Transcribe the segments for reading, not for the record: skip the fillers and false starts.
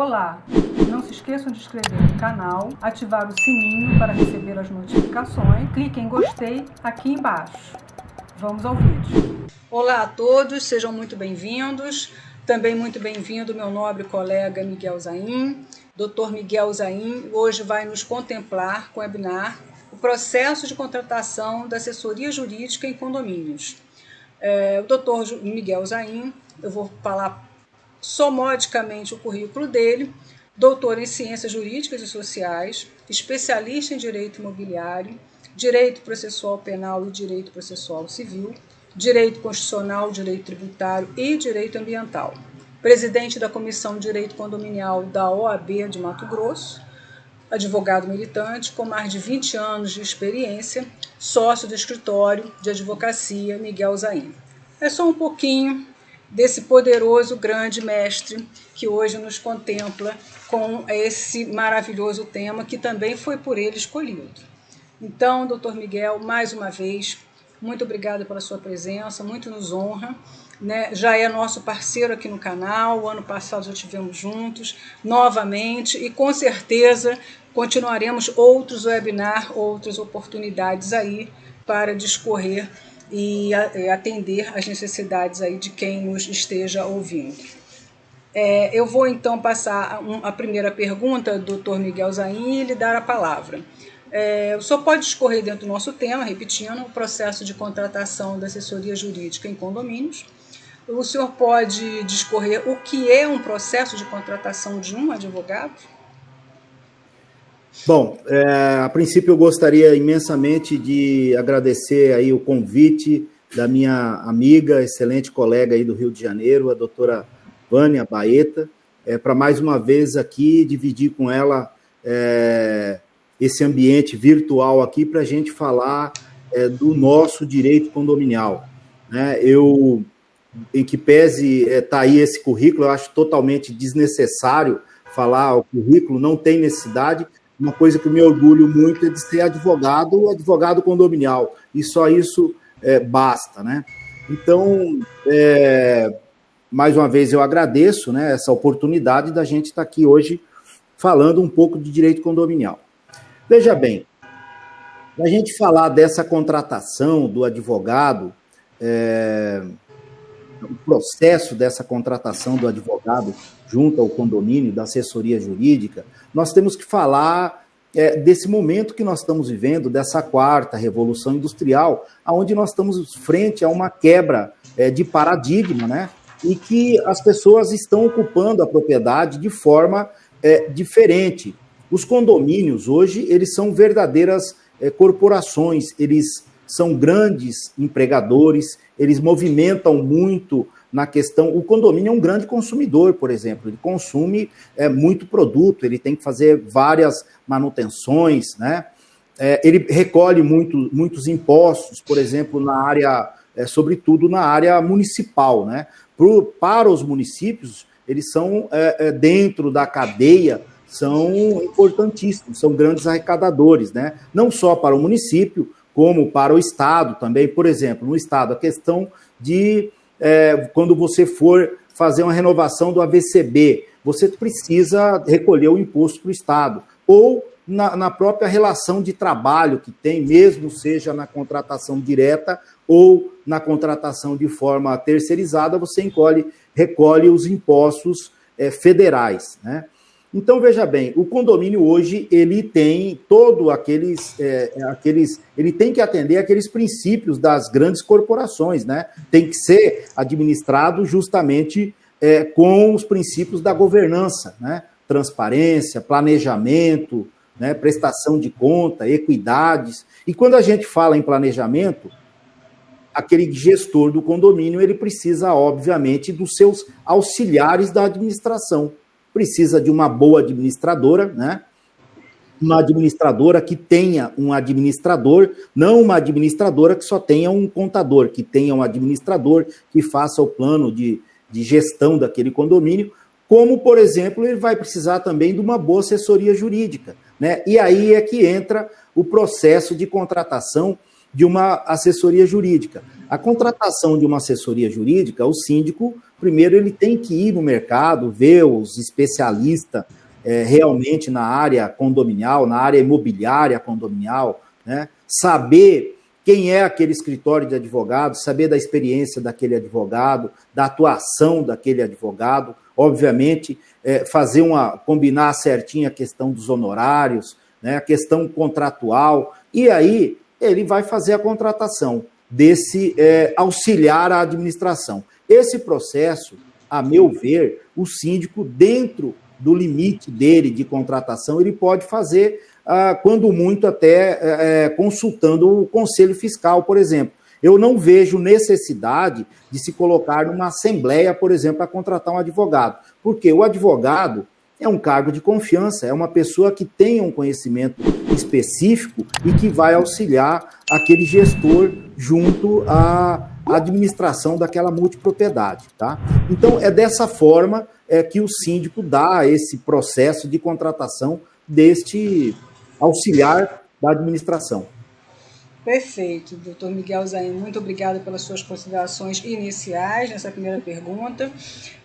Olá! Não se esqueçam de inscrever no canal, ativar o sininho para receber as notificações, clique em gostei aqui embaixo. Vamos ao vídeo. Olá a todos, sejam muito bem-vindos. Também muito bem-vindo meu nobre colega Miguel Zain. Dr. Miguel Zain hoje vai nos contemplar com o webinar o processo de contratação da assessoria jurídica em condomínios. O Dr. Miguel Zain, eu vou falar somodicamente o currículo dele: doutor em Ciências Jurídicas e Sociais, especialista em Direito Imobiliário, Direito Processual Penal e Direito Processual Civil, Direito Constitucional, Direito Tributário e Direito Ambiental. Presidente da Comissão de Direito Condominial da OAB de Mato Grosso, advogado militante com mais de 20 anos de experiência, sócio do escritório de advocacia Miguel Zain. É só um pouquinho desse poderoso grande mestre que hoje nos contempla com esse maravilhoso tema que também foi por ele escolhido. Então, doutor Miguel, mais uma vez, muito obrigada pela sua presença, muito nos honra, né? Já é nosso parceiro aqui no canal, o ano passado já estivemos juntos novamente e com certeza continuaremos outros webinars, outras oportunidades aí para discorrer e atender às necessidades aí de quem nos esteja ouvindo. Eu vou então passar a primeira pergunta do Dr. Miguel Zain e lhe dar a palavra. O senhor pode discorrer dentro do nosso tema, repetindo, o processo de contratação da assessoria jurídica em condomínios. O senhor pode discorrer o que é um processo de contratação de um advogado? Bom, a princípio eu gostaria imensamente de agradecer aí o convite da minha amiga, excelente colega aí do Rio de Janeiro, a doutora Vânia Baeta, para mais uma vez aqui dividir com ela esse ambiente virtual aqui para a gente falar do nosso direito condominial, né? Em que pese está aí esse currículo, eu acho totalmente desnecessário falar o currículo, não tem necessidade. Uma coisa que eu me orgulho muito é de ser advogado condominial, e só isso basta, né? Então, mais uma vez eu agradeço, né, essa oportunidade da gente estar aqui hoje falando um pouco de direito condominial. Veja bem, para a gente falar dessa contratação do advogado, o processo dessa contratação do advogado junto ao condomínio, da assessoria jurídica, nós temos que falar desse momento que nós estamos vivendo, dessa quarta revolução industrial, onde nós estamos frente a uma quebra de paradigma, né? E que as pessoas estão ocupando a propriedade de forma diferente. Os condomínios hoje, eles são verdadeiras corporações, eles são grandes empregadores, eles movimentam muito na questão. O condomínio é um grande consumidor, por exemplo, ele consome muito produto, ele tem que fazer várias manutenções, né? Ele recolhe muitos impostos, por exemplo, na área, sobretudo na área municipal, né? Para os municípios, eles são, dentro da cadeia, são importantíssimos, são grandes arrecadadores, né? Não só para o município, como para o Estado também. Por exemplo, no Estado, a questão de quando você for fazer uma renovação do AVCB, você precisa recolher o imposto para o Estado. Ou na própria relação de trabalho que tem, mesmo seja na contratação direta ou na contratação de forma terceirizada, você recolhe os impostos federais, né? Então, veja bem, o condomínio hoje, ele tem ele tem que atender aqueles princípios das grandes corporações, né? Tem que ser administrado justamente com os princípios da governança, né? Transparência, planejamento, né? Prestação de conta, equidades. E quando a gente fala em planejamento, aquele gestor do condomínio, ele precisa, obviamente, dos seus auxiliares da administração. Precisa de uma boa administradora, né? Uma administradora que tenha um administrador, não uma administradora que só tenha um contador, que tenha um administrador que faça o plano de gestão daquele condomínio, como, por exemplo, ele vai precisar também de uma boa assessoria jurídica, né? E aí é que entra o processo de contratação de uma assessoria jurídica. A contratação de uma assessoria jurídica, o síndico primeiro ele tem que ir no mercado, ver os especialistas realmente na área condominial, na área imobiliária condominial, né? Saber quem é aquele escritório de advogado, saber da experiência daquele advogado, da atuação daquele advogado, obviamente, combinar certinho a questão dos honorários, né, a questão contratual, e aí ele vai fazer a contratação desse auxiliar à administração. Esse processo, a meu ver, o síndico, dentro do limite dele de contratação, ele pode fazer, quando muito, até consultando o Conselho Fiscal, por exemplo. Eu não vejo necessidade de se colocar numa assembleia, por exemplo, para contratar um advogado, porque o advogado é um cargo de confiança, é uma pessoa que tem um conhecimento específico e que vai auxiliar aquele gestor junto à administração daquela multipropriedade, tá? Então, é dessa forma que o síndico dá esse processo de contratação deste auxiliar da administração. Perfeito, doutor Miguel Zain, muito obrigada pelas suas considerações iniciais nessa primeira pergunta.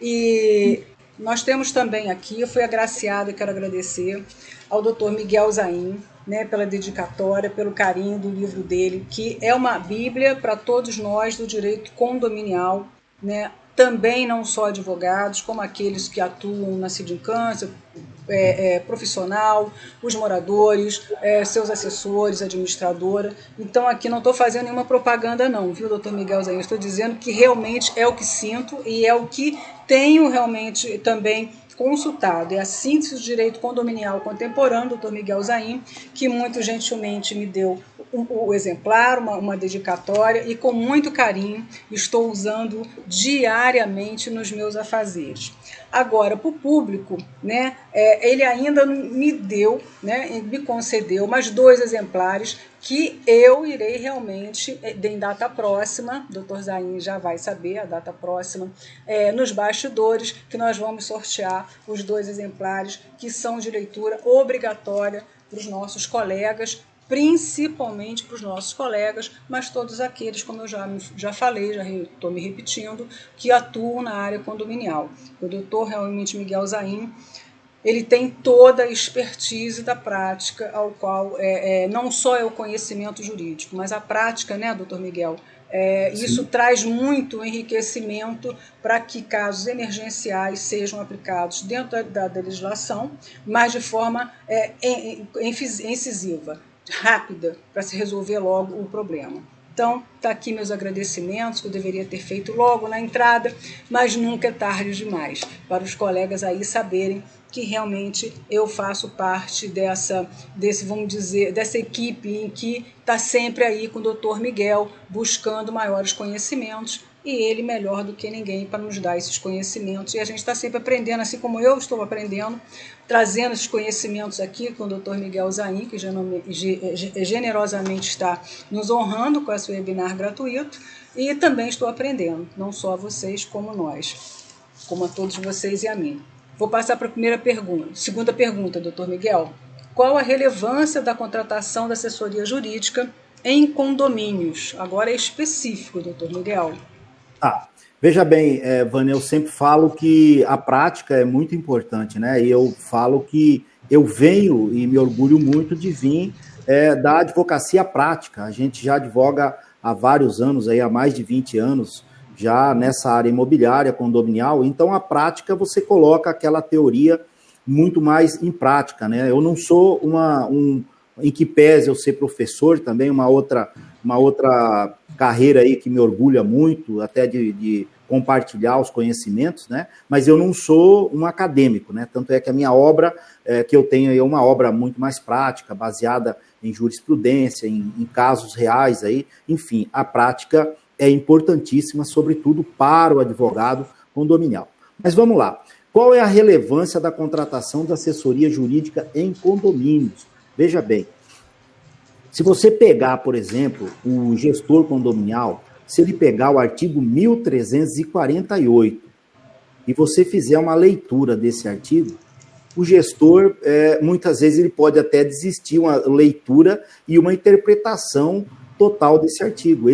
E nós temos também aqui, eu fui agraciada, quero agradecer ao doutor Miguel Zain, né, pela dedicatória, pelo carinho do livro dele, que é uma bíblia para todos nós do direito condominial, né, também não só advogados, como aqueles que atuam na sindicância, profissional, os moradores, seus assessores, administradora. Então aqui não estou fazendo nenhuma propaganda não, viu, doutor Miguel Zain? Estou dizendo que realmente é o que sinto e é o que tenho realmente também consultado. É a síntese do direito condominial contemporâneo, doutor Miguel Zain, que muito gentilmente me deu o exemplar, uma dedicatória, e com muito carinho estou usando diariamente nos meus afazeres. Agora, para o público, né, ele ainda me deu, né, me concedeu mais 2 exemplares que eu irei realmente, em data próxima, doutor Zain já vai saber a data próxima, nos bastidores, que nós vamos sortear os 2 exemplares que são de leitura obrigatória para os nossos colegas, principalmente para os nossos colegas, mas todos aqueles, como eu já falei, já estou me repetindo, que atuam na área condominial. O doutor realmente Miguel Zain, ele tem toda a expertise da prática, ao qual não só é o conhecimento jurídico, mas a prática, né, doutor Miguel? Isso traz muito enriquecimento para que casos emergenciais sejam aplicados dentro da legislação, mas de forma incisiva, rápida, para se resolver logo o problema. Então, está aqui meus agradecimentos, que eu deveria ter feito logo na entrada, mas nunca é tarde demais, para os colegas aí saberem que realmente eu faço parte dessa equipe em que está sempre aí com o doutor Miguel, buscando maiores conhecimentos, e ele melhor do que ninguém para nos dar esses conhecimentos. E a gente está sempre aprendendo, assim como eu estou aprendendo, trazendo esses conhecimentos aqui com o doutor Miguel Zain, que generosamente está nos honrando com esse webinar gratuito, e também estou aprendendo, não só a vocês como nós, como a todos vocês e a mim. Vou passar para a segunda pergunta, doutor Miguel. Qual a relevância da contratação da assessoria jurídica em condomínios? Agora é específico, doutor Miguel. Veja bem, Vânia, eu sempre falo que a prática é muito importante, né? E eu falo que eu venho e me orgulho muito de vir da advocacia prática. A gente já advoga há vários anos, há mais de 20 anos, já nessa área imobiliária, condominial. Então, a prática, você coloca aquela teoria muito mais em prática, né? Eu não sou em que pese eu ser professor também, uma outra carreira aí que me orgulha muito, até de compartilhar os conhecimentos, né? Mas eu não sou um acadêmico, né? Tanto é que a minha obra que eu tenho é uma obra muito mais prática, baseada em jurisprudência, em casos reais aí. Enfim, a prática é importantíssima, sobretudo para o advogado condominial. Mas vamos lá. Qual é a relevância da contratação da assessoria jurídica em condomínios? Veja bem, se você pegar, por exemplo, o gestor condominial, se ele pegar o artigo 1348 e você fizer uma leitura desse artigo, o gestor, muitas vezes, ele pode até desistir uma leitura e uma interpretação total desse artigo.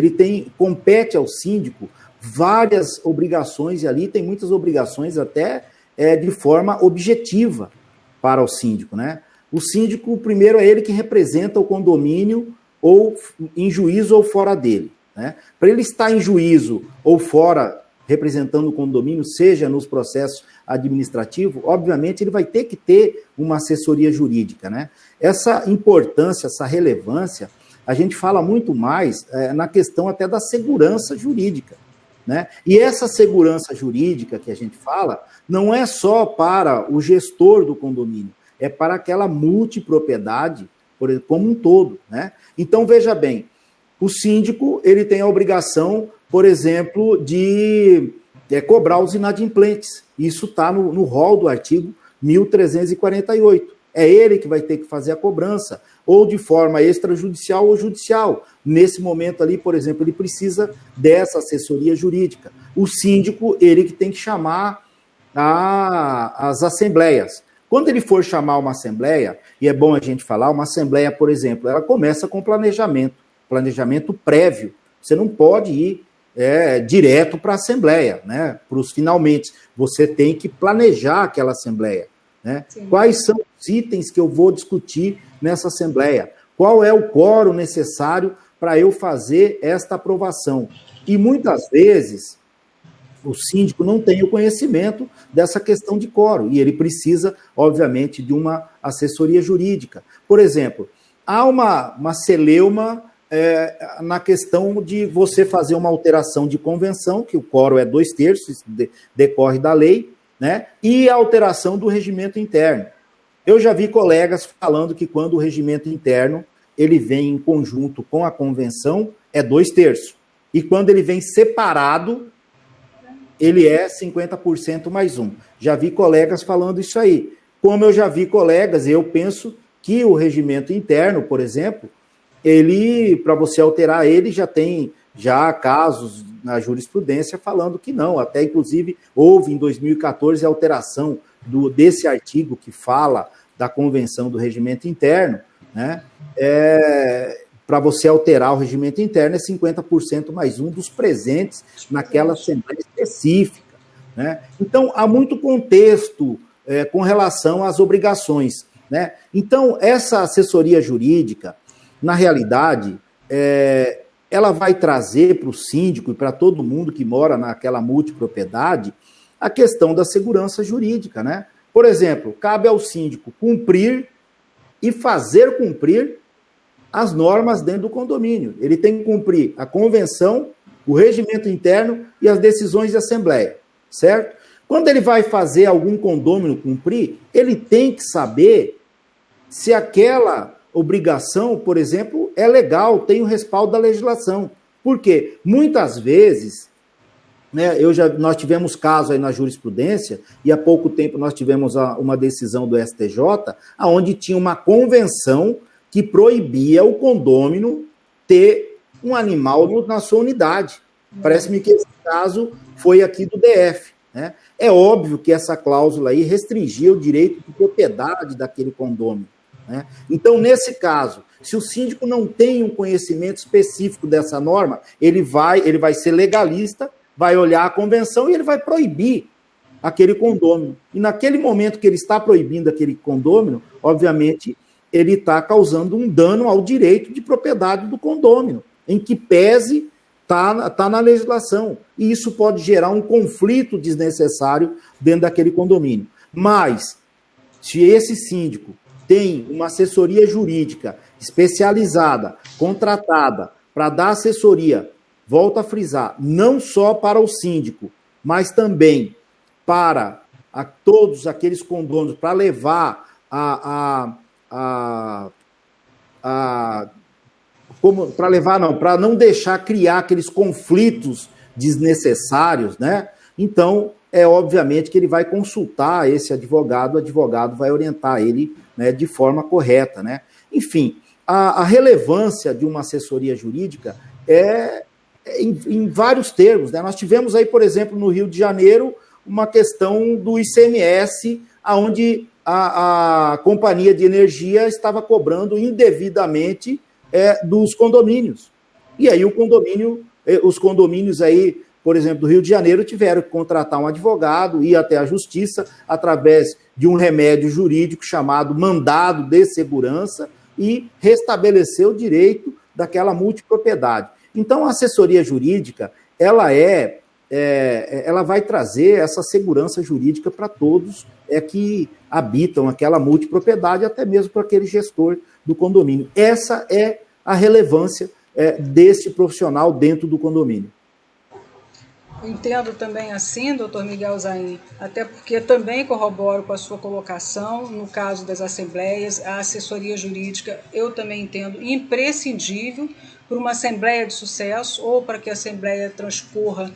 Compete ao síndico várias obrigações, e ali tem muitas obrigações até de forma objetiva para o síndico, né? O síndico, primeiro, é ele que representa o condomínio ou em juízo ou fora dele, né? Para ele estar em juízo ou fora representando o condomínio, seja nos processos administrativos, obviamente ele vai ter que ter uma assessoria jurídica, né? Essa importância, essa relevância, a gente fala muito mais na questão até da segurança jurídica, né? E essa segurança jurídica que a gente fala não é só para o gestor do condomínio, é para aquela multipropriedade como um todo, né? Então, veja bem, o síndico ele tem a obrigação, por exemplo, de cobrar os inadimplentes. Isso está no rol do artigo 1348. É ele que vai ter que fazer a cobrança, ou de forma extrajudicial ou judicial. Nesse momento ali, por exemplo, ele precisa dessa assessoria jurídica. O síndico, ele que tem que chamar as assembleias. Quando ele for chamar uma assembleia, e é bom a gente falar, uma assembleia, por exemplo, ela começa com planejamento prévio. Você não pode ir direto para a assembleia, né? Para os finalmente. Você tem que planejar aquela assembleia, né? Quais são os itens que eu vou discutir nessa assembleia? Qual é o quórum necessário para eu fazer esta aprovação? E muitas vezes o síndico não tem o conhecimento dessa questão de quórum, e ele precisa, obviamente, de uma assessoria jurídica. Por exemplo, há uma celeuma na questão de você fazer uma alteração de convenção, que o quórum é 2/3, isso decorre da lei, né? E a alteração do regimento interno. Eu já vi colegas falando que quando o regimento interno ele vem em conjunto com a convenção, é 2/3. E quando ele vem separado, ele é 50% mais 1. Já vi colegas falando isso aí. Como eu já vi colegas, eu penso que o regimento interno, por exemplo, para você alterar ele, já casos na jurisprudência falando que não. Até, inclusive, houve em 2014 a alteração desse artigo que fala da convenção do regimento interno, né? Para você alterar o regimento interno, é 50% mais 1 dos presentes naquela assembleia específica, né? Então, há muito contexto com relação às obrigações, né? Então, essa assessoria jurídica, na realidade, ela vai trazer para o síndico e para todo mundo que mora naquela multipropriedade a questão da segurança jurídica, né? Por exemplo, cabe ao síndico cumprir e fazer cumprir as normas dentro do condomínio. Ele tem que cumprir a convenção, o regimento interno e as decisões de assembleia, certo? Quando ele vai fazer algum condômino cumprir, ele tem que saber se aquela obrigação, por exemplo, é legal, tem o respaldo da legislação. Por quê? Muitas vezes, né, nós tivemos casos aí na jurisprudência, e há pouco tempo nós tivemos uma decisão do STJ, onde tinha uma convenção que proibia o condômino ter um animal na sua unidade. Parece-me que esse caso foi aqui do DF, né? É óbvio que essa cláusula aí restringia o direito de propriedade daquele condômino, né? Então, nesse caso, se o síndico não tem um conhecimento específico dessa norma, ele vai ser legalista, vai olhar a convenção e ele vai proibir aquele condômino. E naquele momento que ele está proibindo aquele condômino, obviamente, ele está causando um dano ao direito de propriedade do condômino, em que pese está na legislação. E isso pode gerar um conflito desnecessário dentro daquele condomínio. Mas, se esse síndico tem uma assessoria jurídica especializada, contratada, para dar assessoria, volto a frisar, não só para o síndico, mas também para todos aqueles condôminos, para levar para não deixar criar aqueles conflitos desnecessários, né? Então, obviamente que ele vai consultar esse advogado, o advogado vai orientar ele, né, de forma correta, né? Enfim, a relevância de uma assessoria jurídica em vários termos, né? Nós tivemos aí, por exemplo, no Rio de Janeiro, uma questão do ICMS, onde a companhia de energia estava cobrando indevidamente dos condomínios. E aí os condomínios aí por exemplo, do Rio de Janeiro, tiveram que contratar um advogado, ir até a justiça, através de um remédio jurídico chamado mandado de segurança, e restabelecer o direito daquela multipropriedade. Então, a assessoria jurídica, ela vai trazer essa segurança jurídica para todos que habitam aquela multipropriedade, até mesmo para aquele gestor do condomínio. Essa é a relevância desse profissional dentro do condomínio. Entendo também assim, doutor Miguel Zain, até porque também corroboro com a sua colocação, no caso das assembleias, a assessoria jurídica, eu também entendo imprescindível para uma assembleia de sucesso, ou para que a assembleia transcorra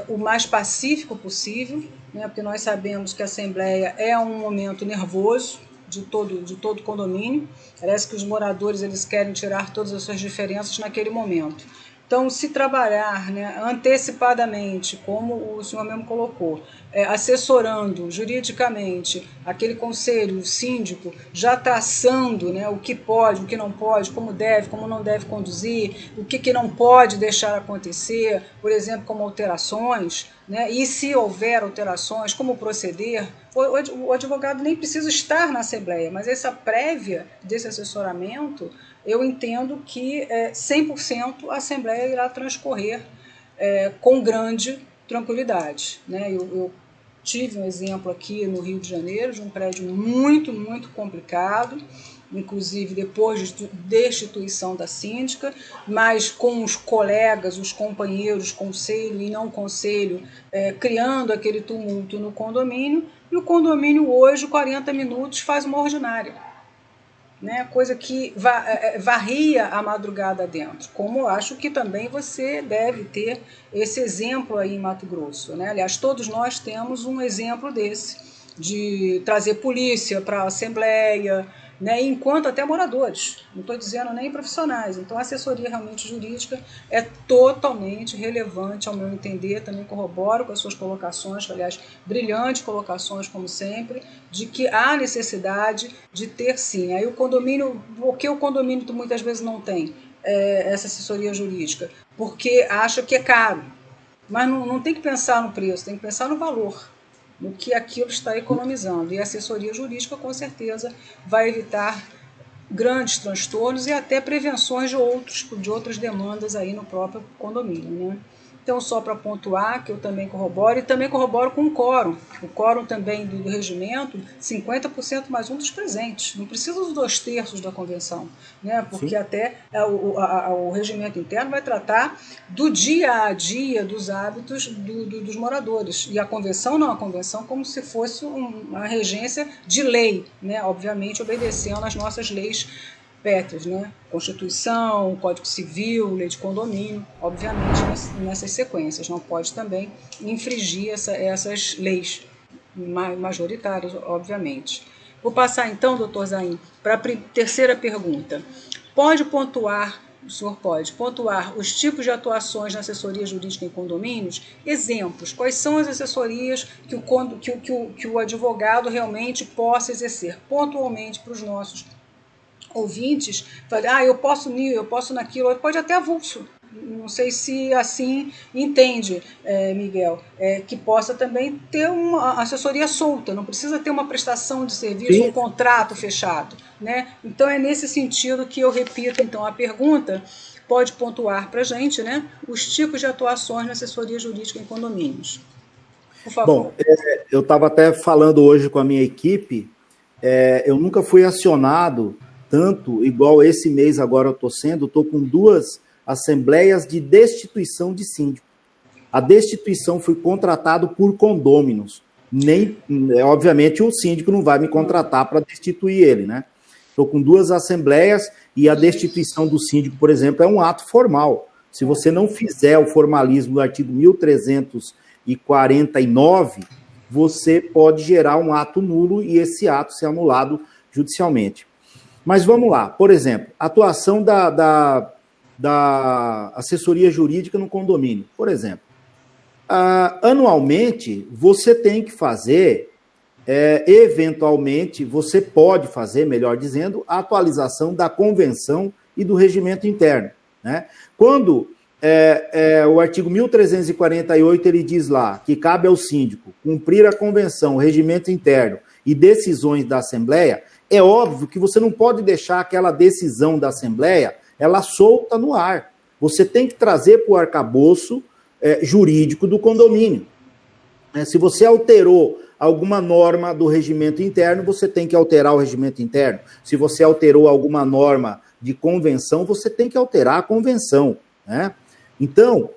o mais pacífico possível, né, porque nós sabemos que a assembleia é um momento nervoso de todo condomínio. Parece que os moradores eles querem tirar todas as suas diferenças naquele momento. Então, se trabalhar, né, antecipadamente, como o senhor mesmo colocou, assessorando juridicamente aquele conselho, o síndico, já traçando, né, o que pode, o que não pode, como não deve conduzir, o que não pode deixar acontecer, por exemplo, como alterações, né, e se houver alterações, como proceder. O advogado nem precisa estar na assembleia, mas essa prévia desse assessoramento, eu entendo que 100% a assembleia irá transcorrer com grande tranquilidade, né? Eu tive um exemplo aqui no Rio de Janeiro de um prédio muito, muito complicado, inclusive depois de destituição da síndica, mas com os colegas, os companheiros, conselho e não conselho, criando aquele tumulto no condomínio, e o condomínio hoje, 40 minutos, faz uma ordinária, né? Coisa que varria a madrugada dentro, como eu acho que também você deve ter esse exemplo aí em Mato Grosso, né? Aliás, todos nós temos um exemplo desse, de trazer polícia para a assembleia, né, enquanto até moradores, não estou dizendo nem profissionais. Então, a assessoria realmente jurídica é totalmente relevante, ao meu entender, também corroboro com as suas colocações, aliás, brilhantes colocações, como sempre, de que há necessidade de ter sim. Aí o condomínio, por que o condomínio muitas vezes não tem essa assessoria jurídica? Porque acha que é caro, mas não tem que pensar no preço, tem que pensar no valor, no que aquilo está economizando. E a assessoria jurídica, com certeza, vai evitar grandes transtornos e até prevenções de outras demandas aí no próprio condomínio, né? Então, só para pontuar, que eu também corroboro, e também corroboro com o quórum também do regimento, 50% mais um dos presentes, não precisa dos 2/3 da convenção, né? Porque sim, até o regimento interno vai tratar do dia a dia, dos hábitos dos moradores, e a convenção não, a convenção como se fosse uma regência de lei, né? Obviamente obedecendo às nossas leis pétreas, né? Constituição, Código Civil, Lei de Condomínio, obviamente nessas sequências. Não pode também infringir essas leis majoritárias, obviamente. Vou passar então, doutor Zain, para a terceira pergunta. O senhor pode pontuar os tipos de atuações na assessoria jurídica em condomínios? Exemplos, quais são as assessorias que o advogado realmente possa exercer pontualmente para os nossos ouvintes? Eu posso nisso, eu posso naquilo, pode até avulso. Não sei se assim entende, Miguel, que possa também ter uma assessoria solta, não precisa ter uma prestação de serviço, sim, um contrato fechado, né? Então é nesse sentido que eu repito então a pergunta, pode pontuar para a gente, né, os tipos de atuações na assessoria jurídica em condomínios. Por favor. Bom, eu estava até falando hoje com a minha equipe, eu nunca fui acionado tanto, igual esse mês agora eu estou com 2 assembleias de destituição de síndico. A destituição foi contratado por condôminos. Obviamente o síndico não vai me contratar para destituir ele, né? Estou com 2 assembleias e a destituição do síndico, por exemplo, é um ato formal. Se você não fizer o formalismo do artigo 1349, você pode gerar um ato nulo e esse ato ser anulado judicialmente. Mas vamos lá, por exemplo, atuação da assessoria jurídica no condomínio. Por exemplo, anualmente você tem que fazer, eventualmente, você pode fazer, melhor dizendo, a atualização da convenção e do regimento interno, né? Quando o artigo 1348, ele diz lá que cabe ao síndico cumprir a convenção, o regimento interno e decisões da Assembleia. É óbvio que você não pode deixar aquela decisão da Assembleia ela solta no ar. Você tem que trazer para o arcabouço jurídico do condomínio. Se você alterou alguma norma do regimento interno, você tem que alterar o regimento interno. Se você alterou alguma norma de convenção, você tem que alterar a convenção, né? Então,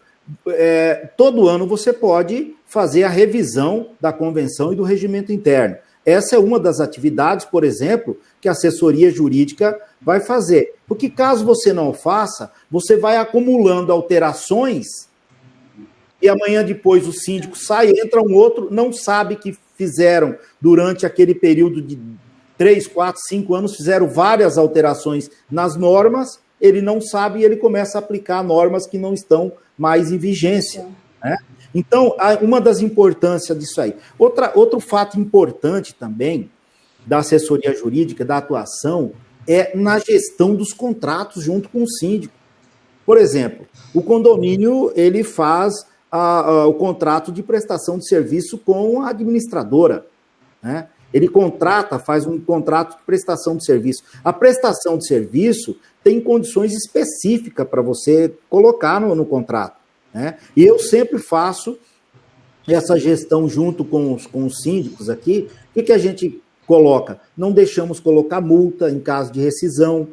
todo ano você pode fazer a revisão da convenção e do regimento interno. Essa é uma das atividades, por exemplo, que a assessoria jurídica vai fazer. Porque caso você não faça, você vai acumulando alterações e amanhã depois o síndico sai, entra um outro, não sabe que fizeram durante aquele período de 3, 4, 5 anos, fizeram várias alterações nas normas, ele não sabe e ele começa a aplicar normas que não estão mais em vigência, né? Então, uma das importâncias disso aí. Outro fato importante também da assessoria jurídica, da atuação, é na gestão dos contratos junto com o síndico. Por exemplo, o condomínio ele faz o contrato de prestação de serviço com a administradora, né? Ele faz um contrato de prestação de serviço. A prestação de serviço tem condições específicas para você colocar no contrato, né? E eu sempre faço essa gestão junto com os síndicos aqui. O que a gente coloca? Não deixamos colocar multa em caso de rescisão.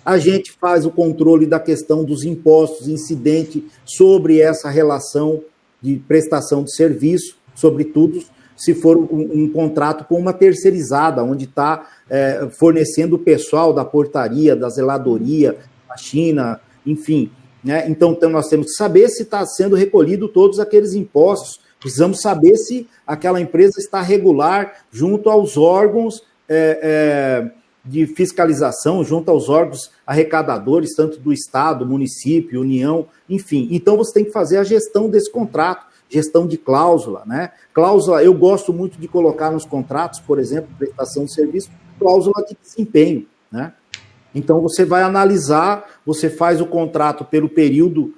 A gente faz o controle da questão dos impostos incidente sobre essa relação de prestação de serviço, sobretudo se for um contrato com uma terceirizada, onde está fornecendo o pessoal da portaria, da zeladoria, da China, enfim, né? Então nós temos que saber se está sendo recolhido todos aqueles impostos, precisamos saber se aquela empresa está regular junto aos órgãos de fiscalização, junto aos órgãos arrecadadores, tanto do Estado, município, União, enfim. Então você tem que fazer a gestão desse contrato, gestão de cláusula, né? Cláusula, eu gosto muito de colocar nos contratos, por exemplo, prestação de serviço, cláusula de desempenho, né? Então você vai analisar, você faz o contrato pelo período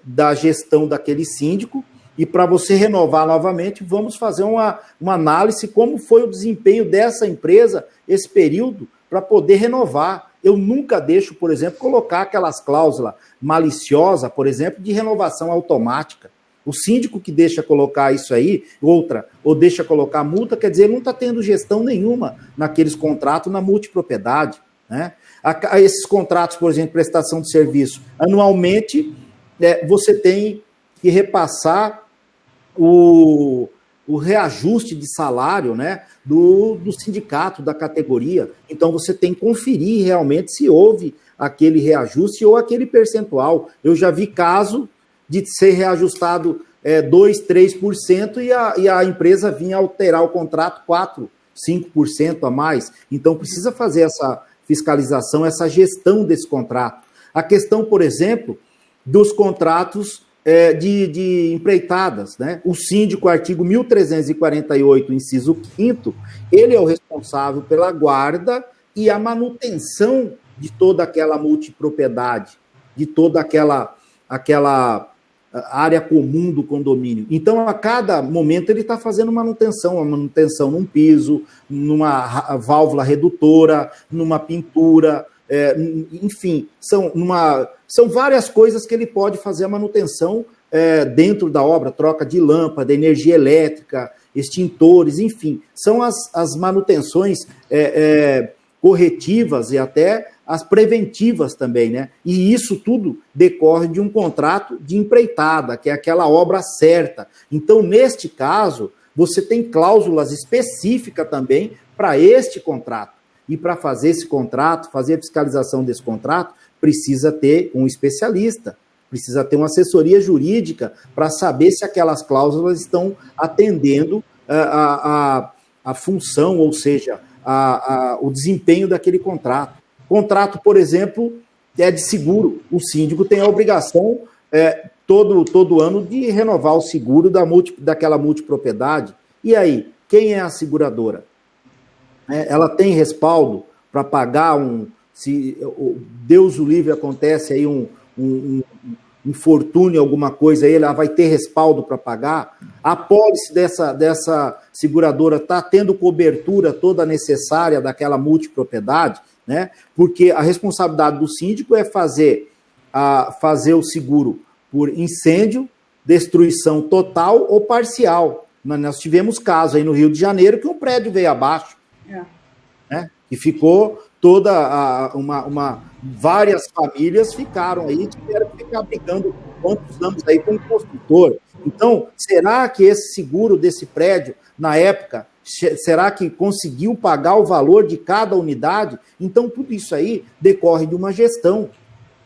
da gestão daquele síndico, e para você renovar novamente, vamos fazer uma análise como foi o desempenho dessa empresa esse período para poder renovar. Eu nunca deixo, por exemplo, colocar aquelas cláusulas maliciosas, por exemplo, de renovação automática. O síndico que deixa colocar isso aí, ou deixa colocar multa, quer dizer, ele não está tendo gestão nenhuma naqueles contratos na multipropriedade, né? Esses contratos, por exemplo, prestação de serviço, anualmente você tem que repassar o reajuste de salário, né, do sindicato, da categoria. Então, você tem que conferir realmente se houve aquele reajuste ou aquele percentual. Eu já vi caso de ser reajustado 2%, 3% e a empresa vinha alterar o contrato 4%, 5% a mais. Então, precisa fazer essa fiscalização, essa gestão desse contrato. A questão, por exemplo, dos contratos de empreitadas, né? O síndico, artigo 1348, inciso 5º, ele é o responsável pela guarda e a manutenção de toda aquela multipropriedade, de toda aquela área comum do condomínio. Então, a cada momento, ele está fazendo manutenção num piso, numa válvula redutora, numa pintura, enfim, são várias coisas que ele pode fazer a manutenção dentro da obra, troca de lâmpada, energia elétrica, extintores, enfim, são as manutenções corretivas e até as preventivas também, né? E isso tudo decorre de um contrato de empreitada, que é aquela obra certa. Então, neste caso, você tem cláusulas específicas também para este contrato. E para fazer esse contrato, fazer a fiscalização desse contrato, precisa ter um especialista, precisa ter uma assessoria jurídica para saber se aquelas cláusulas estão atendendo a função, ou seja, o desempenho daquele contrato. Contrato, por exemplo, é de seguro. O síndico tem a obrigação todo ano de renovar o seguro daquela multipropriedade. E aí, quem é a seguradora? Ela tem respaldo para pagar se Deus o livre, acontece aí infortúnio, alguma coisa, ela vai ter respaldo para pagar? A apólice dessa seguradora está tendo cobertura toda necessária daquela multipropriedade, né? Porque a responsabilidade do síndico é fazer o seguro por incêndio, destruição total ou parcial. Nós tivemos casos aí no Rio de Janeiro que um prédio veio abaixo, né? E ficou várias famílias ficaram aí, tiveram que ficar brigando quantos anos aí com o construtor. Então, será que esse seguro desse prédio, na época, será que conseguiu pagar o valor de cada unidade? Então, tudo isso aí decorre de uma gestão,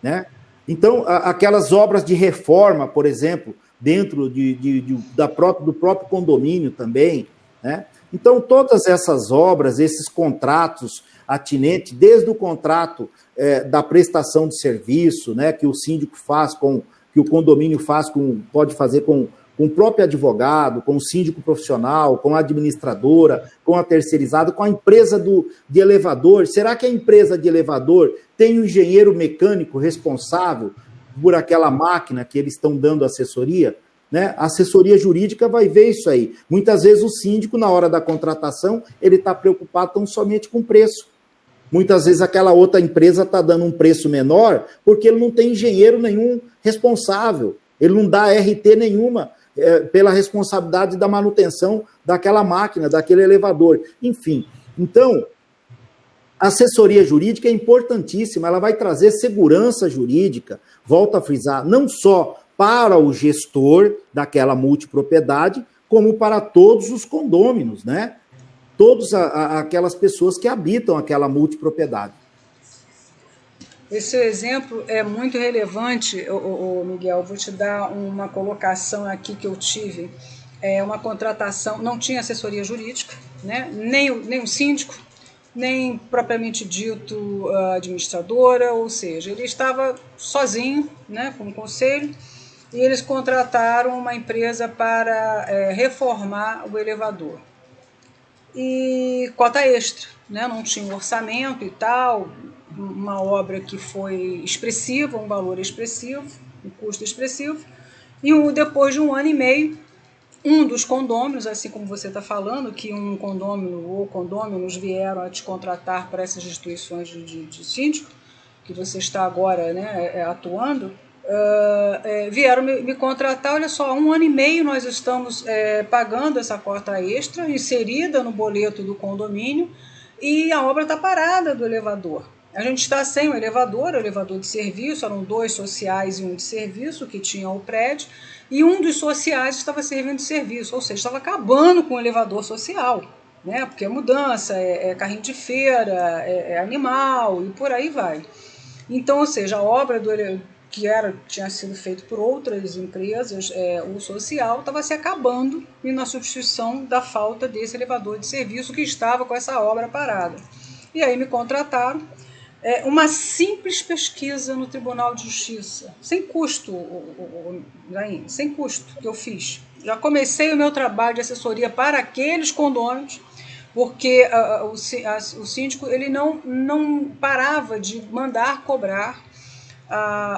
né? Então, aquelas obras de reforma, por exemplo, dentro do próprio condomínio também, né? Então, todas essas obras, esses contratos atinentes, desde o contrato da prestação de serviço, né, que o síndico faz que o condomínio pode fazer com o próprio advogado, com o síndico profissional, com a administradora, com a terceirizada, com a empresa de elevador. Será que a empresa de elevador tem um engenheiro mecânico responsável por aquela máquina que eles estão dando assessoria? Né? A assessoria jurídica vai ver isso aí. Muitas vezes o síndico, na hora da contratação, ele está preocupado tão somente com o preço. Muitas vezes aquela outra empresa está dando um preço menor porque ele não tem engenheiro nenhum responsável. Ele não dá RT nenhuma pela responsabilidade da manutenção daquela máquina, daquele elevador. Enfim, então, a assessoria jurídica é importantíssima, ela vai trazer segurança jurídica, volto a frisar, não só para o gestor daquela multipropriedade, como para todos os condôminos, né? Todas aquelas pessoas que habitam aquela multipropriedade. Esse exemplo é muito relevante, Miguel. Vou te dar uma colocação aqui que eu tive. Uma contratação, não tinha assessoria jurídica, né? nem o síndico, nem propriamente dito a administradora, ou seja, ele estava sozinho, né, com o conselho, e eles contrataram uma empresa para reformar o elevador. E cota extra, né? Não tinha um orçamento e tal, uma obra que foi expressiva, um valor expressivo, um custo expressivo, e depois de 1 ano e meio, um dos condôminos, assim como você está falando, que um condômino ou condôminos vieram a te contratar para essas instituições de síndico, que você está agora, né, atuando, vieram me contratar. Olha só, 1 ano e meio nós estamos pagando essa cota extra, inserida no boleto do condomínio, e a obra está parada do elevador. A gente está sem o elevador de serviço, eram 2 sociais e 1 de serviço que tinham o prédio, e um dos sociais estava servindo de serviço, ou seja, estava acabando com o elevador social, né? Porque é mudança, carrinho de feira, é animal e por aí vai. Então, ou seja, a obra que tinha sido feita por outras empresas, o social, estava se acabando e na substituição da falta desse elevador de serviço que estava com essa obra parada. E aí me contrataram. Uma simples pesquisa no Tribunal de Justiça, sem custo, sem custo, que eu fiz. Já comecei o meu trabalho de assessoria para aqueles condôminos, porque o síndico ele não parava de mandar cobrar.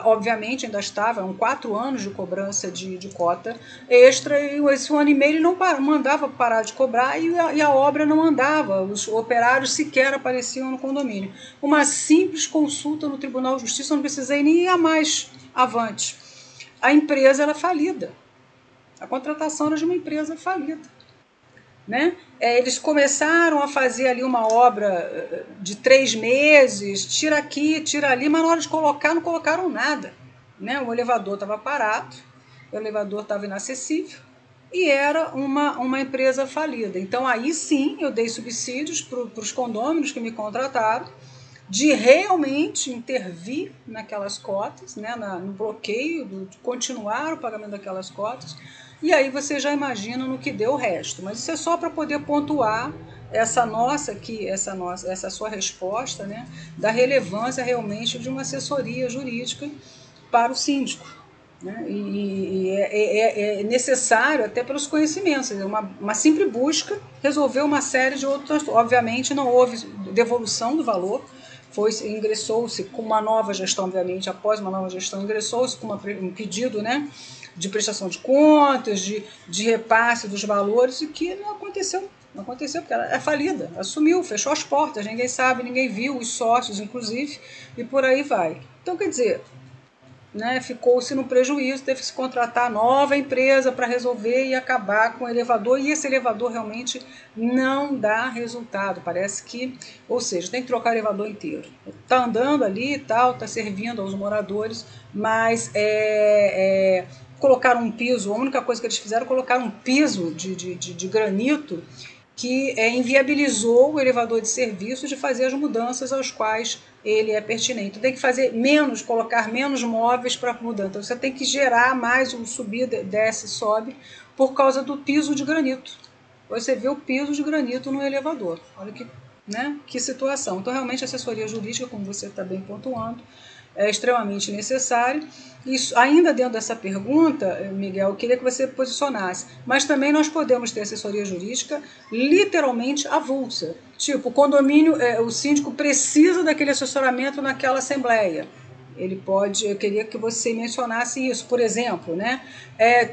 Obviamente ainda eram 4 anos de cobrança de cota extra, e esse 1 ano e meio ele não mandava parar de cobrar, e a obra não andava, os operários sequer apareciam no condomínio. Uma simples consulta no Tribunal de Justiça, eu não precisei nem ir mais avante. A empresa era falida, a contratação era de uma empresa falida. Né? Eles começaram a fazer ali uma obra de 3 meses, tira aqui, tira ali, mas na hora de colocar, não colocaram nada. Né? O elevador estava parado, o elevador estava inacessível e era uma empresa falida. Então aí sim eu dei subsídios para os condôminos que me contrataram, de realmente intervir naquelas cotas, né? No bloqueio, de continuar o pagamento daquelas cotas. E aí você já imagina no que deu o resto. Mas isso é só para poder pontuar essa sua resposta, né, da relevância realmente de uma assessoria jurídica para o síndico. Né? E é necessário até pelos conhecimentos. Uma simples busca resolveu uma série de outras. Obviamente não houve devolução do valor, ingressou-se com uma nova gestão, obviamente, após uma nova gestão, ingressou-se com um pedido, né, de prestação de contas, de repasse dos valores, e que não aconteceu. Não aconteceu porque ela é falida, assumiu, fechou as portas, ninguém sabe, ninguém viu, os sócios, inclusive, e por aí vai. Então, quer dizer, né, ficou-se no prejuízo, teve que se contratar nova empresa para resolver e acabar com o elevador, e esse elevador realmente não dá resultado, parece que, ou seja, tem que trocar o elevador inteiro. Está andando ali e tal, está servindo aos moradores, mas colocaram um piso, a única coisa que eles fizeram é colocar um piso de granito que inviabilizou o elevador de serviço de fazer as mudanças aos quais ele é pertinente. Tem que fazer menos, colocar menos móveis para mudar. Então você tem que gerar mais um subir, desce, sobe, por causa do piso de granito. Você vê o piso de granito no elevador. Olha que situação. Então realmente a assessoria jurídica, como você está bem pontuando, é extremamente necessário. Isso, ainda dentro dessa pergunta, Miguel, eu queria que você posicionasse, mas também nós podemos ter assessoria jurídica literalmente avulsa. Tipo, o condomínio, o síndico precisa daquele assessoramento naquela assembleia. Ele pode, eu queria que você mencionasse isso, por exemplo, né?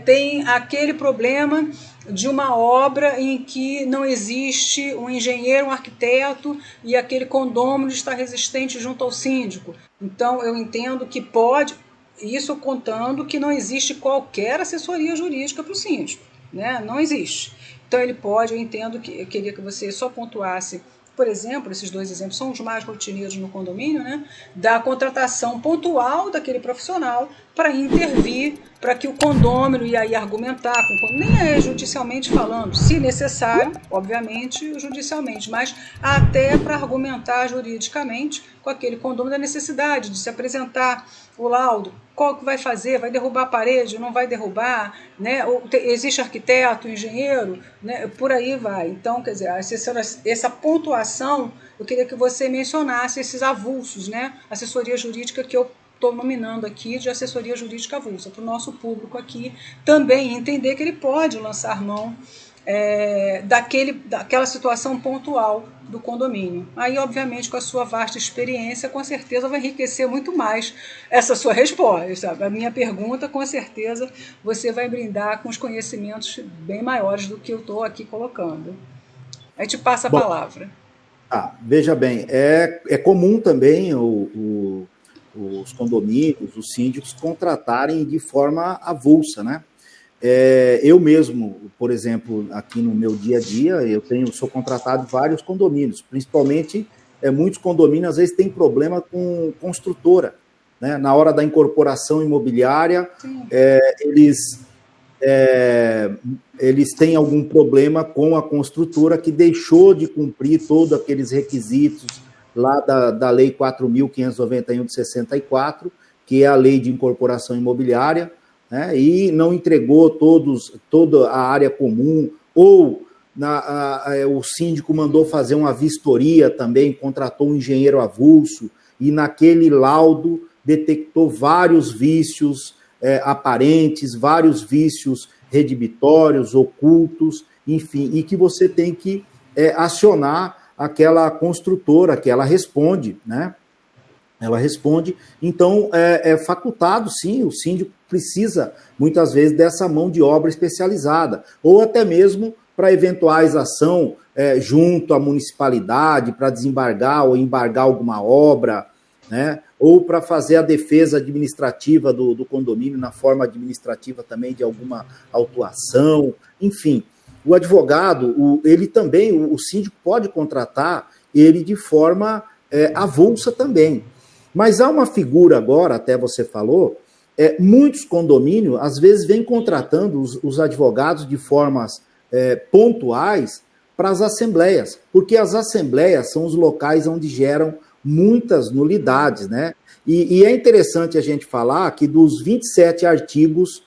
Tem aquele problema de uma obra em que não existe um engenheiro, um arquiteto, e aquele condômino está resistente junto ao síndico. Então, eu entendo que pode, isso contando que não existe qualquer assessoria jurídica para o síndico, né? Não existe. Então, ele pode, eu entendo que, eu queria que você só pontuasse, por exemplo, esses dois exemplos são os mais rotineiros no condomínio, né? Da contratação pontual daquele profissional para intervir, para que o condômino, e aí argumentar, nem é judicialmente falando, se necessário, obviamente, judicialmente, mas até para argumentar juridicamente com aquele condômino da necessidade de se apresentar o laudo, qual que vai fazer, vai derrubar a parede, não vai derrubar, né? Existe arquiteto, engenheiro, né? Por aí vai. Então, quer dizer, essa pontuação, eu queria que você mencionasse esses avulsos, né? Assessoria jurídica que eu estou nominando aqui de assessoria jurídica avulsa, para o nosso público aqui também entender que ele pode lançar mão daquela situação pontual do condomínio. Aí, obviamente, com a sua vasta experiência, com certeza vai enriquecer muito mais essa sua resposta. A minha pergunta, com certeza, você vai brindar com os conhecimentos bem maiores do que eu estou aqui colocando. Aí te passa a palavra. Veja bem, é comum também os condomínios, os síndicos, contratarem de forma avulsa, né? Eu mesmo, por exemplo, aqui no meu dia a dia, sou contratado em vários condomínios, principalmente muitos condomínios às vezes têm problema com construtora, né? Na hora da incorporação imobiliária, eles têm algum problema com a construtora que deixou de cumprir todos aqueles requisitos lá da Lei 4.591 de 64, que é a Lei de Incorporação Imobiliária, né, e não entregou toda a área comum, ou o síndico mandou fazer uma vistoria também, contratou um engenheiro avulso, e naquele laudo detectou vários vícios aparentes, vários vícios redibitórios, ocultos, enfim, e que você tem que acionar aquela construtora, que ela responde, né? Ela responde, então é facultado, sim, o síndico precisa, muitas vezes, dessa mão de obra especializada, ou até mesmo para eventuais ação junto à municipalidade, para desembargar ou embargar alguma obra, né? Ou para fazer a defesa administrativa do condomínio, na forma administrativa também de alguma autuação, enfim. O advogado, ele também, o síndico pode contratar ele de forma avulsa também. Mas há uma figura agora, até você falou, muitos condomínios, às vezes, vêm contratando os advogados de formas pontuais para as assembleias, porque as assembleias são os locais onde geram muitas nulidades, né? E é interessante a gente falar que dos 27 artigos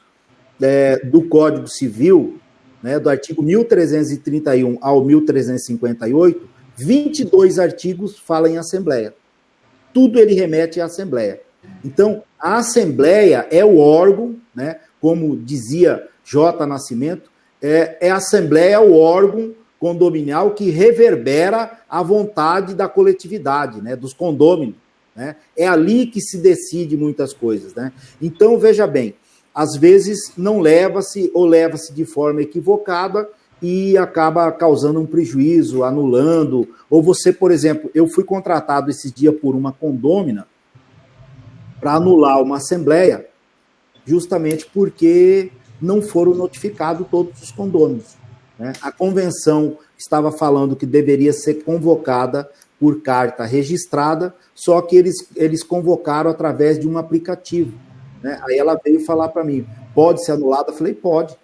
do Código Civil, né, do artigo 1331 ao 1358, 22 artigos falam em assembleia. Tudo ele remete à Assembleia. Então, a Assembleia é o órgão, né, como dizia J. Nascimento, a Assembleia é o órgão condominial que reverbera a vontade da coletividade, né, dos condôminos, né? É ali que se decide muitas coisas, né? Então, veja bem, às vezes não leva-se ou leva-se de forma equivocada e acaba causando um prejuízo, anulando. Ou você, por exemplo, eu fui contratado esse dia por uma condômina para anular uma assembleia, justamente porque não foram notificados todos os condôminos, né? A convenção estava falando que deveria ser convocada por carta registrada, só que eles convocaram através de um aplicativo, né? Aí ela veio falar para mim, pode ser anulada? Eu falei, pode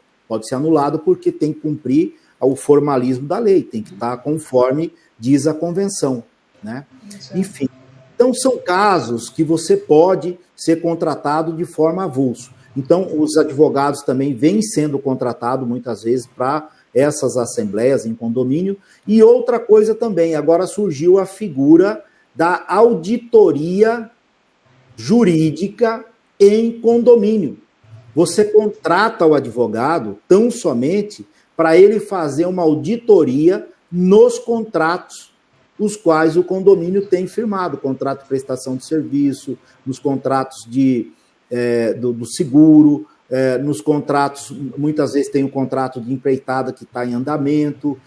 ser anulada porque tem que cumprir o formalismo da lei, tem que estar conforme diz a convenção, né? Enfim, então são casos que você pode ser contratado de forma avulso. Então, os advogados também vêm sendo contratados muitas vezes para essas assembleias em condomínio. E outra coisa também, agora surgiu a figura da auditoria jurídica em condomínio. Você contrata o advogado tão somente para ele fazer uma auditoria nos contratos os quais o condomínio tem firmado, contrato de prestação de serviço, nos contratos do seguro, nos contratos, muitas vezes tem um contrato de empreitada que está em andamento,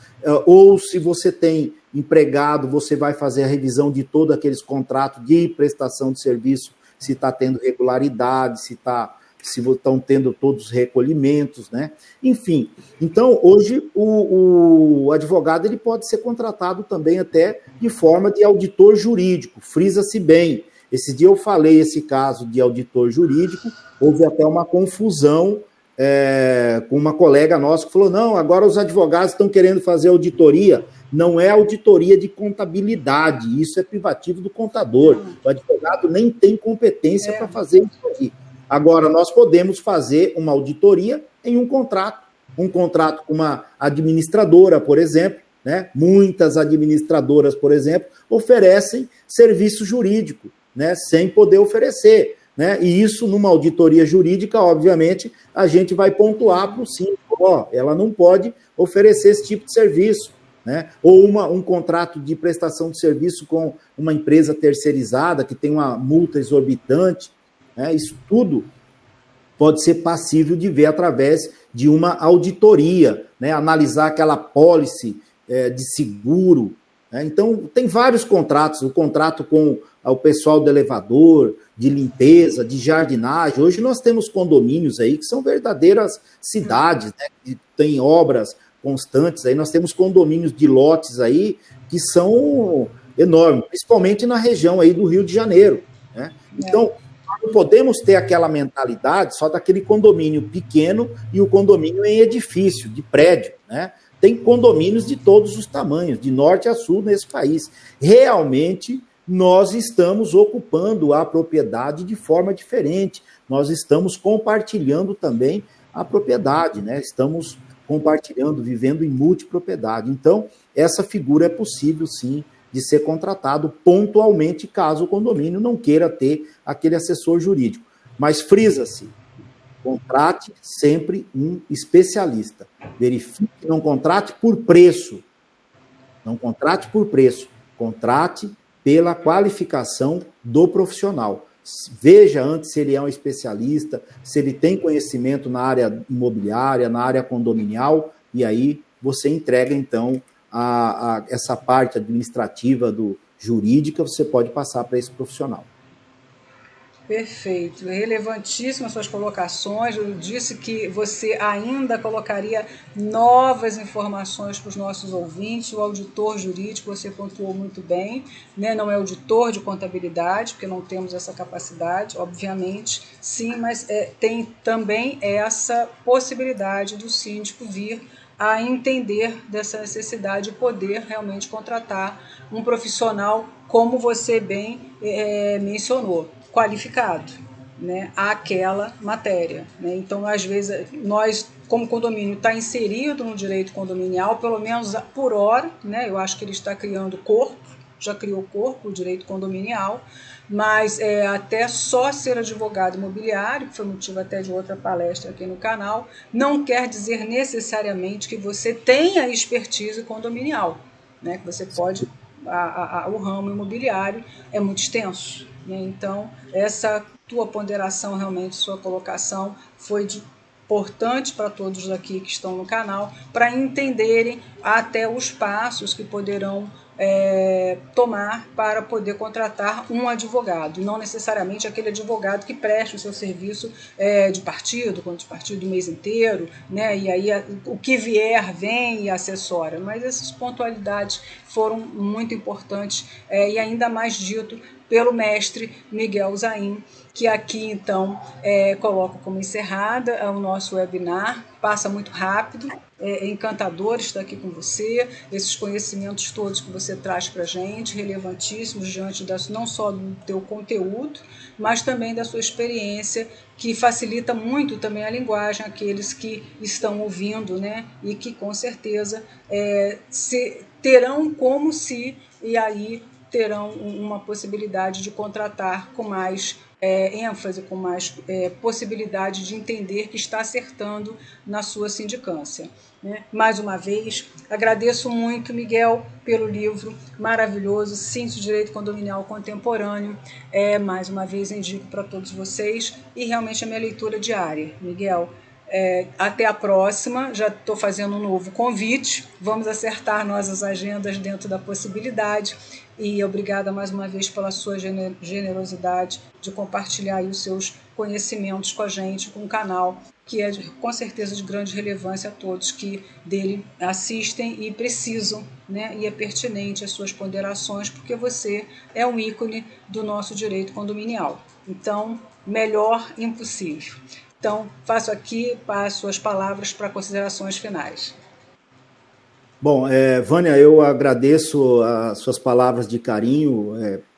ou se você tem empregado, você vai fazer a revisão de todos aqueles contratos de prestação de serviço, se está tendo regularidade, se estão tendo todos os recolhimentos, né? Enfim, então hoje o advogado ele pode ser contratado também até de forma de auditor jurídico, frisa-se bem. Esse dia eu falei esse caso de auditor jurídico, houve até uma confusão com uma colega nossa que falou, não, agora os advogados estão querendo fazer auditoria, não é auditoria de contabilidade, isso é privativo do contador, o advogado nem tem competência para fazer isso aqui. Agora, nós podemos fazer uma auditoria em um contrato com uma administradora, por exemplo, né? Muitas administradoras, por exemplo, oferecem serviço jurídico, né? Sem poder oferecer, né? E isso, numa auditoria jurídica, obviamente, a gente vai pontuar para o síndico, ela não pode oferecer esse tipo de serviço, né? Ou um contrato de prestação de serviço com uma empresa terceirizada que tem uma multa exorbitante, né? Isso tudo pode ser passível de ver através de uma auditoria, né? Analisar aquela pólice de seguro, né? Então, tem vários contratos, o contrato com o pessoal do elevador, de limpeza, de jardinagem. Hoje nós temos condomínios aí que são verdadeiras cidades, né? Que tem obras constantes, aí nós temos condomínios de lotes aí que são enormes, principalmente na região aí do Rio de Janeiro, né? Então, não podemos ter aquela mentalidade só daquele condomínio pequeno e o condomínio em edifício, de prédio, né? Tem condomínios de todos os tamanhos, de norte a sul nesse país. Realmente, nós estamos ocupando a propriedade de forma diferente. Nós estamos compartilhando também a propriedade, né? Estamos compartilhando, vivendo em multipropriedade. Então, essa figura é possível, sim, de ser contratado pontualmente, caso o condomínio não queira ter aquele assessor jurídico. Mas frisa-se, contrate sempre um especialista. Verifique, não contrate por preço. Não contrate por preço. Contrate pela qualificação do profissional. Veja antes se ele é um especialista, se ele tem conhecimento na área imobiliária, na área condominial, e aí você entrega, então, essa parte administrativa jurídica, você pode passar para esse profissional. Perfeito, relevantíssimas suas colocações. Eu disse que você ainda colocaria novas informações para os nossos ouvintes. O auditor jurídico, você pontuou muito bem, né? Não é auditor de contabilidade, porque não temos essa capacidade, obviamente, sim, mas tem também essa possibilidade do síndico vir a entender dessa necessidade de poder realmente contratar um profissional, como você bem mencionou, qualificado, né, àquela matéria, né? Então, às vezes, nós, como condomínio, está inserido no direito condominial, pelo menos por hora, né? Eu acho que ele está criando corpo, já criou corpo, o direito condominial, mas até só ser advogado imobiliário, que foi motivo até de outra palestra aqui no canal, não quer dizer necessariamente que você tenha expertise condominial, né? Que você pode, o ramo imobiliário é muito extenso, né? Então, essa tua ponderação, realmente, sua colocação foi importante para todos aqui que estão no canal, para entenderem até os passos que poderão tomar para poder contratar um advogado, não necessariamente aquele advogado que preste o seu serviço de partido, quando de partido o mês inteiro, né? E aí o que vier vem e assessora, mas essas pontualidades foram muito importantes e ainda mais dito pelo mestre Miguel Zain, que aqui então coloco como encerrada o nosso webinar. Passa muito rápido, é encantador estar aqui com você, esses conhecimentos todos que você traz para a gente, relevantíssimos diante não só do teu conteúdo, mas também da sua experiência, que facilita muito também a linguagem àqueles que estão ouvindo, né? E que com certeza terão como se, e aí terão uma possibilidade de contratar com mais ênfase, com mais possibilidade de entender que está acertando na sua sindicância, né? Mais uma vez, agradeço muito, Miguel, pelo livro maravilhoso, Síntese de Direito Condominial Contemporâneo. Mais uma vez, indico para todos vocês, e realmente a minha leitura diária. Miguel, até a próxima, já estou fazendo um novo convite, vamos acertar nossas agendas dentro da possibilidade, e obrigada mais uma vez pela sua generosidade de compartilhar aí os seus conhecimentos com a gente, com o canal, que é com certeza de grande relevância a todos que dele assistem e precisam, né? E é pertinente as suas ponderações, porque você é um ícone do nosso direito condominial. Então, melhor impossível. Então, passo as palavras para considerações finais. Bom, Vânia, eu agradeço as suas palavras de carinho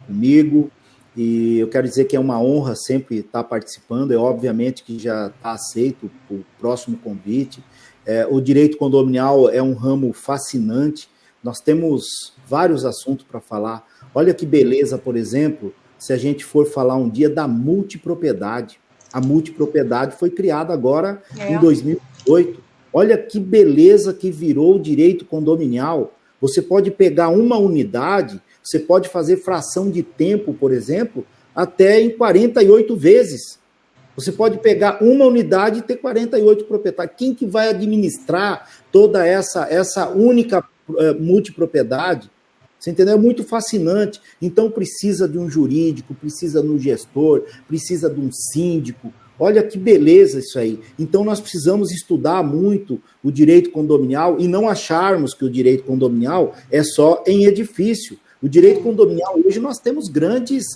comigo, e eu quero dizer que é uma honra sempre estar participando. Obviamente que já está aceito o próximo convite. O direito condominial é um ramo fascinante, nós temos vários assuntos para falar. Olha que beleza, por exemplo, se a gente for falar um dia da multipropriedade. A multipropriedade foi criada agora em 2018. Olha que beleza que virou o direito condominial. Você pode pegar uma unidade, você pode fazer fração de tempo, por exemplo, até em 48 vezes. Você pode pegar uma unidade e ter 48 proprietários. Quem que vai administrar toda essa única multipropriedade? Você entendeu? É muito fascinante. Então precisa de um jurídico, precisa de um gestor, precisa de um síndico. Olha que beleza isso aí. Então nós precisamos estudar muito o direito condominial e não acharmos que o direito condominial é só em edifício. O direito condominial, hoje nós temos grandes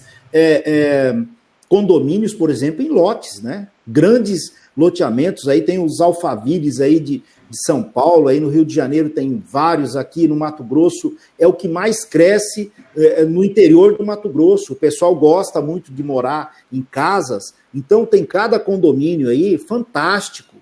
condomínios, por exemplo, em lotes, né? Grandes loteamentos, aí tem os Alphaviles aí de São Paulo, aí no Rio de Janeiro tem vários, aqui no Mato Grosso é o que mais cresce no interior do Mato Grosso. O pessoal gosta muito de morar em casas, então tem cada condomínio aí fantástico,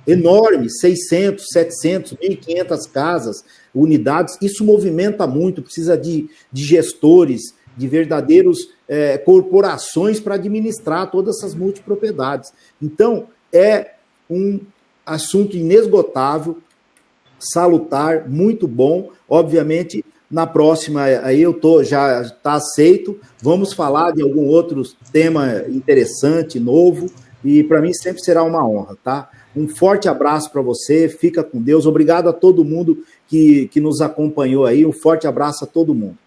enorme, 600, 700, 1.500 casas, unidades. Isso movimenta muito, precisa de gestores, de verdadeiros corporações para administrar todas essas multipropriedades. Então, é um assunto inesgotável, salutar, muito bom. Obviamente, na próxima, aí já está aceito. Vamos falar de algum outro tema interessante, novo, e para mim sempre será uma honra, tá? Um forte abraço para você, fica com Deus. Obrigado a todo mundo que nos acompanhou aí. Um forte abraço a todo mundo.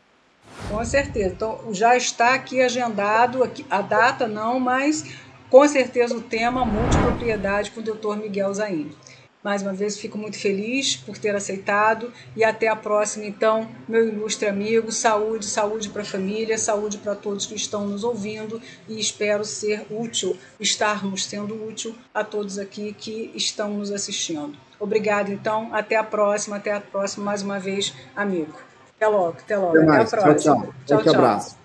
Com certeza. Então, já está aqui agendado, a data não, mas com certeza o tema multipropriedade com o Dr. Miguel Zain. Mais uma vez, fico muito feliz por ter aceitado e até a próxima, então, meu ilustre amigo. Saúde, saúde para a família, saúde para todos que estão nos ouvindo e espero estarmos sendo útil a todos aqui que estão nos assistindo. Obrigado, então, até a próxima mais uma vez, amigo. Até logo, até a próxima. Tchau, tchau. Forte abraço.